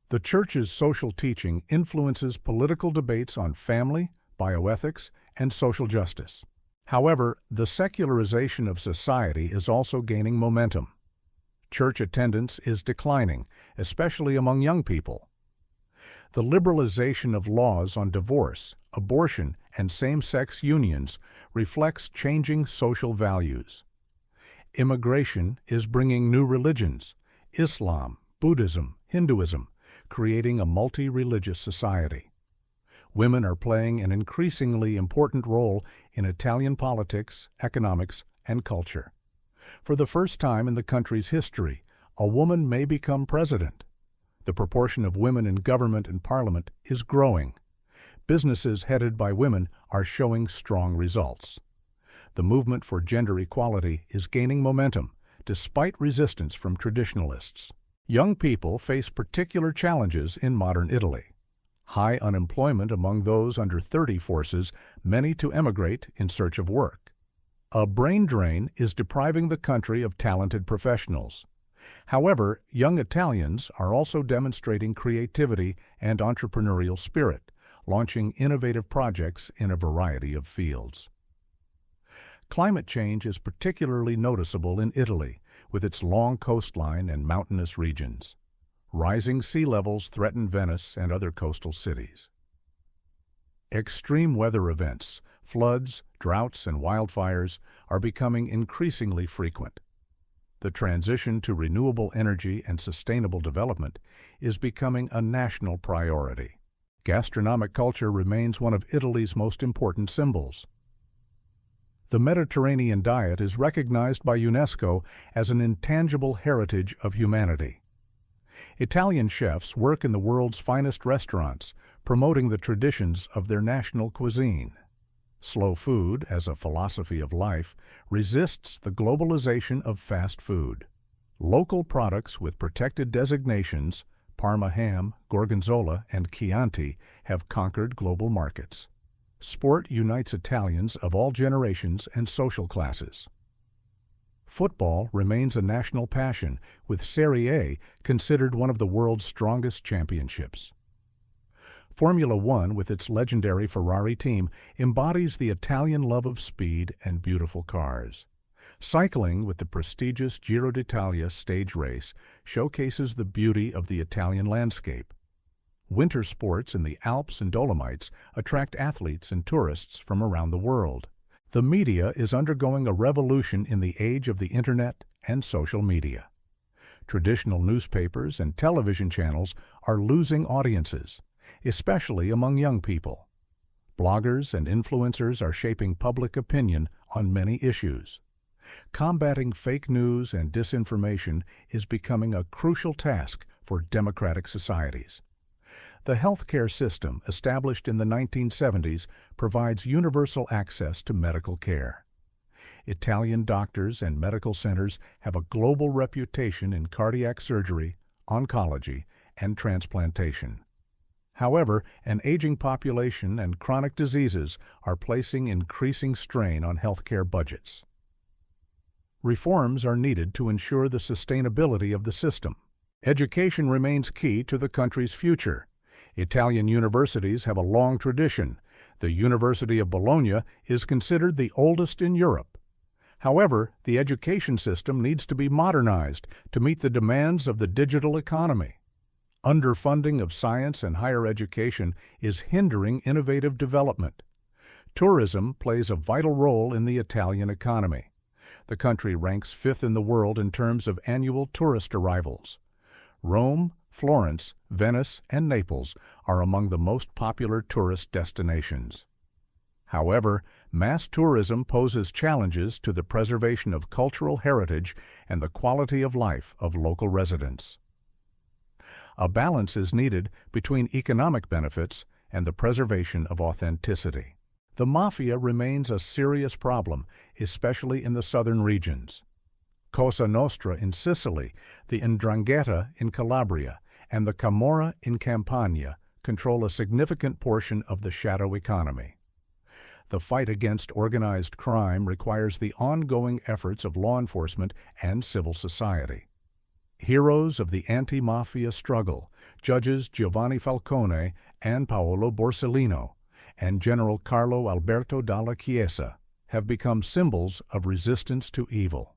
The Church's social teaching influences political debates on family, bioethics, and social justice. However, the secularization of society is also gaining momentum. Church attendance is declining, especially among young people. The liberalization of laws on divorce, abortion, and same-sex unions reflects changing social values. Immigration is bringing new religions, Islam, Buddhism, Hinduism, creating a multi-religious society. Women are playing an increasingly important role in Italian politics, economics, and culture. For the first time in the country's history, a woman may become president. The proportion of women in government and parliament is growing. Businesses headed by women are showing strong results. The movement for gender equality is gaining momentum, despite resistance from traditionalists. Young people face particular challenges in modern Italy. High unemployment among those under 30 forces many to emigrate in search of work. A brain drain is depriving the country of talented professionals. However, young Italians are also demonstrating creativity and entrepreneurial spirit, launching innovative projects in a variety of fields. Climate change is particularly noticeable in Italy, with its long coastline and mountainous regions. Rising sea levels threaten Venice and other coastal cities. Extreme weather events, floods, droughts, and wildfires are becoming increasingly frequent. The transition to renewable energy and sustainable development is becoming a national priority. Gastronomic culture remains one of Italy's most important symbols. The Mediterranean diet is recognized by UNESCO as an intangible heritage of humanity. Italian chefs work in the world's finest restaurants, promoting the traditions of their national cuisine. Slow food, as a philosophy of life, resists the globalization of fast food. Local products with protected designations, Parma ham, Gorgonzola, and Chianti, have conquered global markets. Sport unites Italians of all generations and social classes. Football remains a national passion, with Serie A considered one of the world's strongest championships. Formula One, with its legendary Ferrari team, embodies the Italian love of speed and beautiful cars. Cycling, with the prestigious Giro d'Italia stage race, showcases the beauty of the Italian landscape. Winter sports in the Alps and Dolomites attract athletes and tourists from around the world. The media is undergoing a revolution in the age of the Internet and social media. Traditional newspapers and television channels are losing audiences, especially among young people. Bloggers and influencers are shaping public opinion on many issues. Combating fake news and disinformation is becoming a crucial task for democratic societies. The healthcare system, established in the 1970s, provides universal access to medical care. Italian doctors and medical centers have a global reputation in cardiac surgery, oncology, and transplantation. However, an aging population and chronic diseases are placing increasing strain on healthcare budgets. Reforms are needed to ensure the sustainability of the system. Education remains key to the country's future. Italian universities have a long tradition. The University of Bologna is considered the oldest in Europe. However, the education system needs to be modernized to meet the demands of the digital economy. Underfunding of science and higher education is hindering innovative development. Tourism plays a vital role in the Italian economy. The country ranks 5th in the world in terms of annual tourist arrivals. Rome, Florence, Venice, and Naples are among the most popular tourist destinations. However, mass tourism poses challenges to the preservation of cultural heritage and the quality of life of local residents. A balance is needed between economic benefits and the preservation of authenticity. The mafia remains a serious problem, especially in the southern regions. Cosa Nostra in Sicily, the 'Ndrangheta in Calabria, and the Camorra in Campania control a significant portion of the shadow economy. The fight against organized crime requires the ongoing efforts of law enforcement and civil society. Heroes of the anti-mafia struggle, Judges Giovanni Falcone and Paolo Borsellino, and General Carlo Alberto Dalla Chiesa, have become symbols of resistance to evil.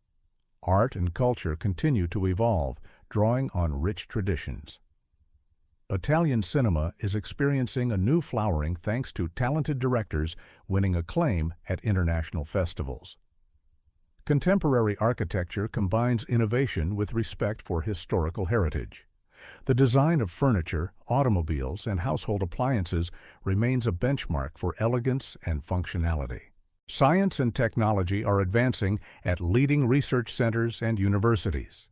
Art and culture continue to evolve, drawing on rich traditions. Italian cinema is experiencing a new flowering thanks to talented directors winning acclaim at international festivals. Contemporary architecture combines innovation with respect for historical heritage. The design of furniture, automobiles, and household appliances remains a benchmark for elegance and functionality. Science and technology are advancing at leading research centers and universities.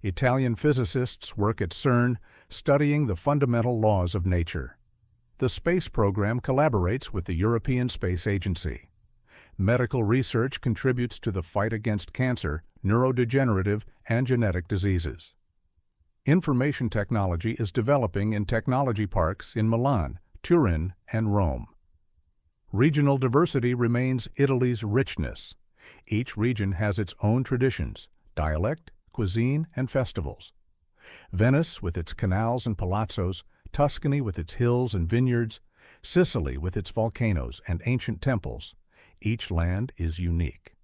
Italian physicists work at CERN, studying the fundamental laws of nature. The space program collaborates with the European Space Agency. Medical research contributes to the fight against cancer, neurodegenerative, and genetic diseases. Information technology is developing in technology parks in Milan, Turin, and Rome. Regional diversity remains Italy's richness. Each region has its own traditions, dialect, cuisine, and festivals. Venice with its canals and palazzos, Tuscany with its hills and vineyards, Sicily with its volcanoes and ancient temples. Each land is unique.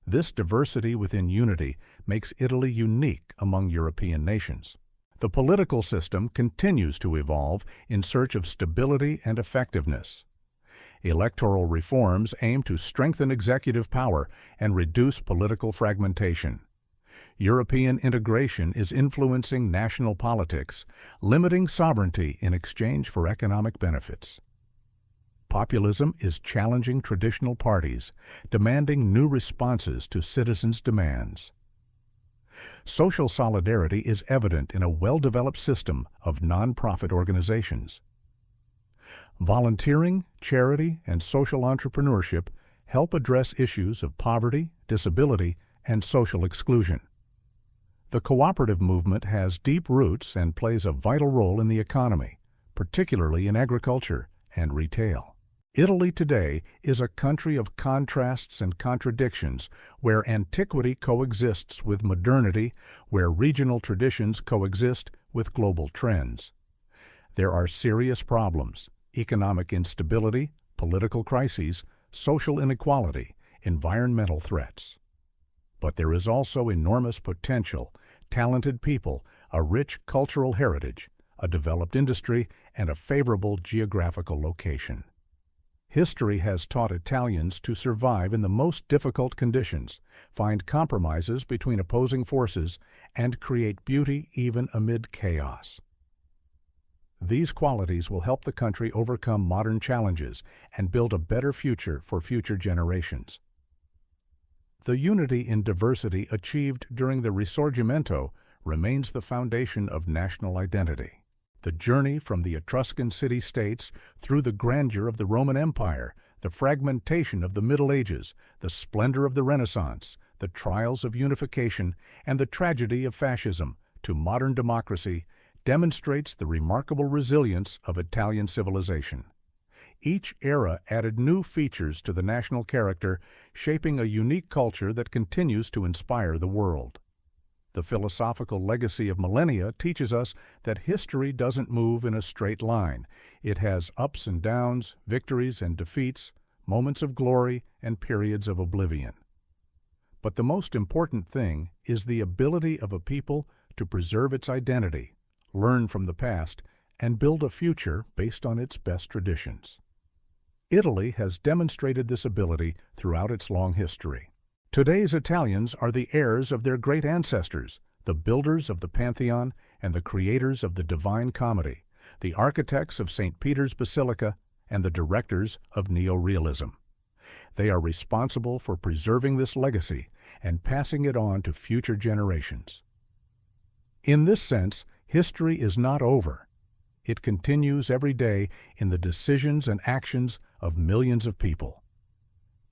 This diversity within unity makes Italy unique among European nations. The political system continues to evolve in search of stability and effectiveness. Electoral reforms aim to strengthen executive power and reduce political fragmentation. European integration is influencing national politics, limiting sovereignty in exchange for economic benefits. Populism is challenging traditional parties, demanding new responses to citizens' demands. Social solidarity is evident in a well-developed system of non-profit organizations. Volunteering, charity, and social entrepreneurship help address issues of poverty, disability, and social exclusion. The cooperative movement has deep roots and plays a vital role in the economy, particularly in agriculture and retail. Italy today is a country of contrasts and contradictions, where antiquity coexists with modernity, where regional traditions coexist with global trends. There are serious problems: economic instability, political crises, social inequality, environmental threats. But there is also enormous potential, talented people, a rich cultural heritage, a developed industry, and a favorable geographical location. History has taught Italians to survive in the most difficult conditions, find compromises between opposing forces, and create beauty even amid chaos. These qualities will help the country overcome modern challenges and build a better future for future generations. The unity in diversity achieved during the Risorgimento remains the foundation of national identity. The journey from the Etruscan city-states through the grandeur of the Roman Empire, the fragmentation of the Middle Ages, the splendor of the Renaissance, the trials of unification, and the tragedy of fascism to modern democracy demonstrates the remarkable resilience of Italian civilization. Each era added new features to the national character, shaping a unique culture that continues to inspire the world. The philosophical legacy of millennia teaches us that history doesn't move in a straight line. It has ups and downs, victories and defeats, moments of glory and periods of oblivion. But the most important thing is the ability of a people to preserve its identity, learn from the past, and build a future based on its best traditions. Italy has demonstrated this ability throughout its long history. Today's Italians are the heirs of their great ancestors, the builders of the Pantheon and the creators of the Divine Comedy, the architects of St. Peter's Basilica, and the directors of neorealism. They are responsible for preserving this legacy and passing it on to future generations. In this sense, history is not over. It continues every day in the decisions and actions of millions of people.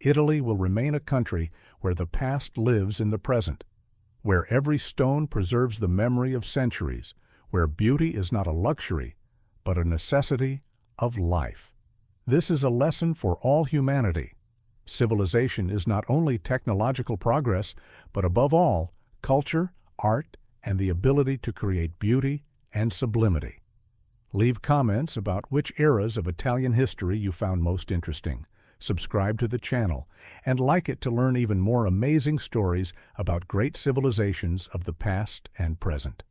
Italy will remain a country where the past lives in the present, where every stone preserves the memory of centuries, where beauty is not a luxury, but a necessity of life. This is a lesson for all humanity. Civilization is not only technological progress, but above all, culture, art, and the ability to create beauty and sublimity. Leave comments about which eras of Italian history you found most interesting. Subscribe to the channel, and like it to learn even more amazing stories about great civilizations of the past and present.